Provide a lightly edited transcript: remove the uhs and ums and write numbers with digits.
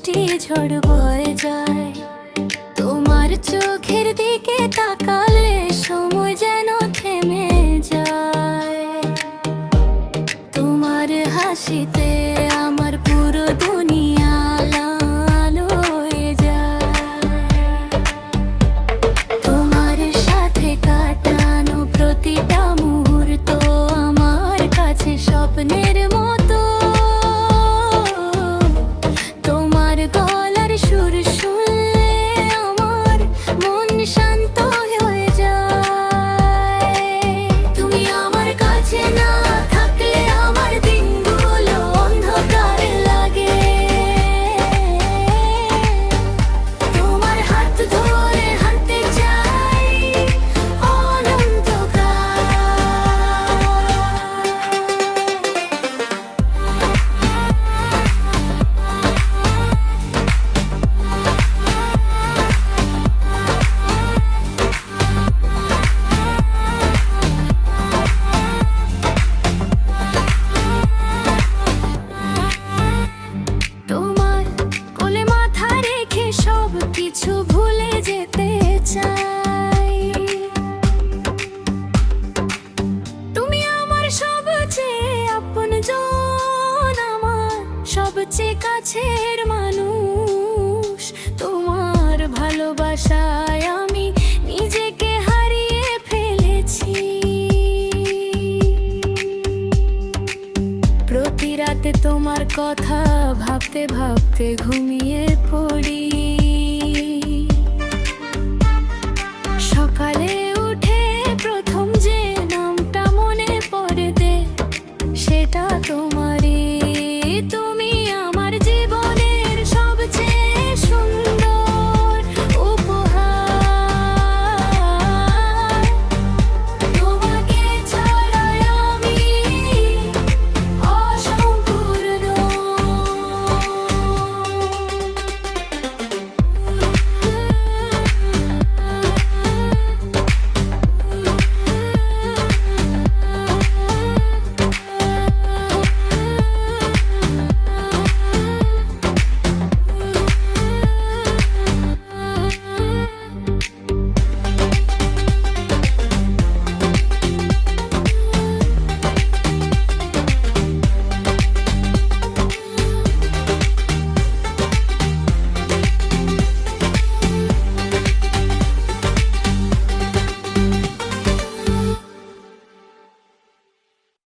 বৃষ্টি ঝড় বয়ে যায়। তোমার চোখের দিকে তাকালে সময় যেন থেমে যায়। তোমার হাসিতে আমার পুরো দুনিয়া লাল হয়ে যায়। তোমার সাথে কাটানো প্রতিটা মুহূর্ত আমার কাছে স্বপ্নের মতো। তোমার গলার সুর শুনলে আমার মন শান্ত হয়ে যায়। তুমি আমার কাছে না থাকলে আমার দিনগুলো অন্ধকার লাগে। তোমার হাত ধরে হাঁটতে চাই অনন্তকাল। তোমার কোলে মাথা রেখে সব কিছু ভুলে যেতে চাই। তুমি আমার সবচেয়ে আপনজন, আমার সবচেয়ে কাছের মানুষ। তোমার ভালোবাসায় আমি নিজেকে হারিয়ে ফেলেছি। প্রতি রাতে তোমার কথা ভাবতে ভাবতে ঘুমিয়ে